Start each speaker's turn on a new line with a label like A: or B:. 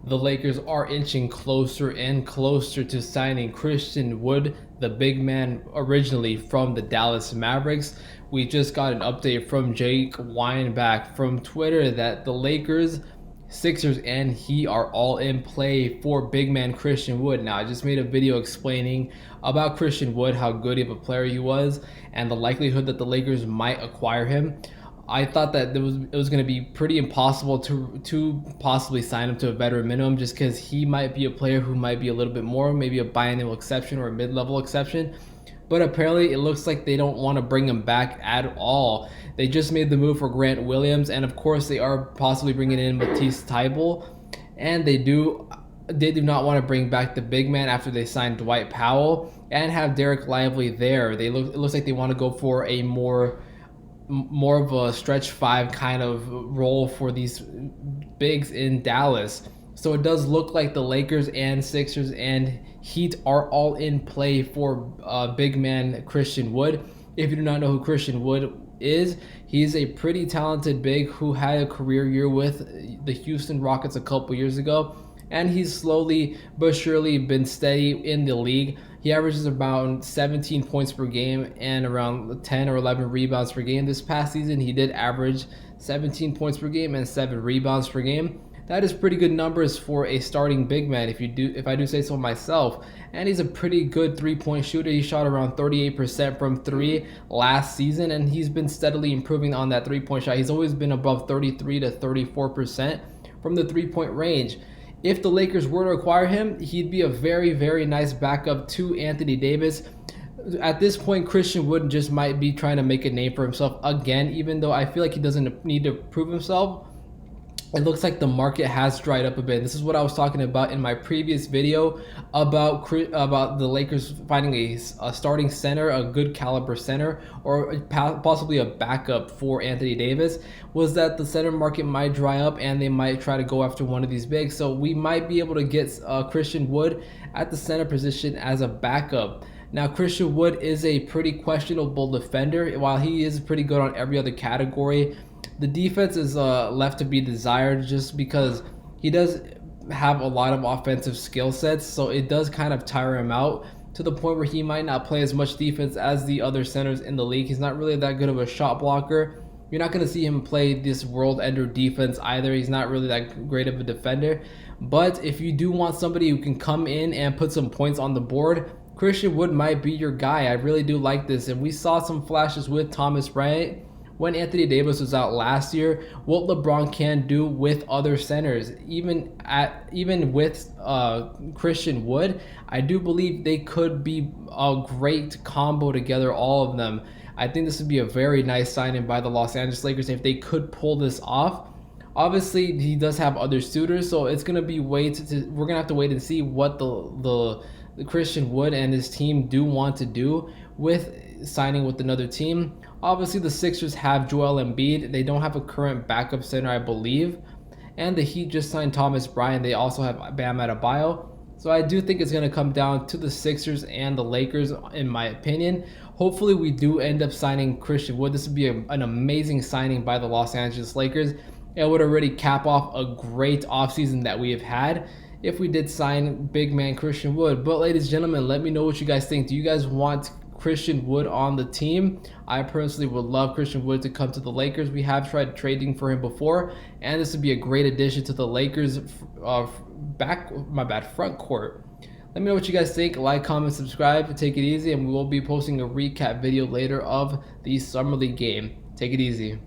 A: The Lakers are inching closer and closer to signing Christian Wood, the big man originally from the Dallas Mavericks. We just got an update from Jake Weinbach from Twitter that the Lakers, Sixers, and Heat are all in play for big man Christian Wood. Now, I just made a video explaining about Christian Wood, how good of a player he was, and the likelihood that the Lakers might acquire him. I thought that it was going to be pretty impossible to possibly sign him to a veteran minimum, just because he might be a player who might be a little bit more, maybe a biennial exception or a mid-level exception. But apparently, it looks like they don't want to bring him back at all. They just made the move for Grant Williams, and of course, they are possibly bringing in Matisse Thybulle, and they do not want to bring back the big man after they signed Dwight Powell and have Derek Lively there. It looks like they want to go for a more of a stretch five kind of role for these bigs in Dallas. So it does look like the Lakers and Sixers and Heat are all in play for big man Christian Wood. If you do not know who Christian Wood is, he's a pretty talented big who had a career year with the Houston Rockets a couple years ago, and he's slowly but surely been steady in the league. He averages about 17 points per game and around 10 or 11 rebounds per game. This past season, he did average 17 points per game and 7 rebounds per game. That is pretty good numbers for a starting big man, if I do say so myself. And he's a pretty good three-point shooter. He shot around 38% from three last season, and he's been steadily improving on that three-point shot. He's always been above 33 to 34% from the three-point range. If the Lakers were to acquire him, he'd be a very, very nice backup to Anthony Davis. At this point, Christian Wood just might be trying to make a name for himself again, even though I feel like he doesn't need to prove himself. It looks like the market has dried up a bit. This is what I was talking about in my previous video about the Lakers finding a starting center, a good caliber center, or possibly a backup for Anthony Davis, was that the center market might dry up and they might try to go after one of these bigs. So we might be able to get Christian Wood at the center position as a backup. Now, Christian Wood is a pretty questionable defender. While he is pretty good on every other category, the defense is left to be desired, just because he does have a lot of offensive skill sets, so it does kind of tire him out to the point where he might not play as much defense as the other centers in the league. He's not really that good of a shot blocker. You're not going to see him play this world ender defense either. He's not really that great of a defender. But if you do want somebody who can come in and put some points on the board, Christian Wood might be your guy. I really do like this, and we saw some flashes with Thomas Bryant when Anthony Davis was out last year, what LeBron can do with other centers. Even with Christian Wood, I do believe they could be a great combo together, all of them. I think this would be a very nice signing by the Los Angeles Lakers if they could pull this off. Obviously, he does have other suitors, so it's gonna be we're gonna have to wait and see what the Christian Wood and his team do want to do with signing with another team. Obviously, the Sixers have Joel Embiid. They don't have a current backup center, I believe. And the Heat just signed Thomas Bryant. They also have Bam Adebayo. So I do think it's going to come down to the Sixers and the Lakers, in my opinion. Hopefully, we do end up signing Christian Wood. This would be an amazing signing by the Los Angeles Lakers. It would already cap off a great offseason that we have had if we did sign big man Christian Wood. But ladies and gentlemen, let me know what you guys think. Do you guys want Christian Wood on the team? I personally would love Christian Wood to come to the Lakers. We have tried trading for him before, and this would be a great addition to the Lakers front court. Let me know what you guys think. Like, comment, subscribe, take it easy, and we will be posting a recap video later of the Summer League game. Take it easy.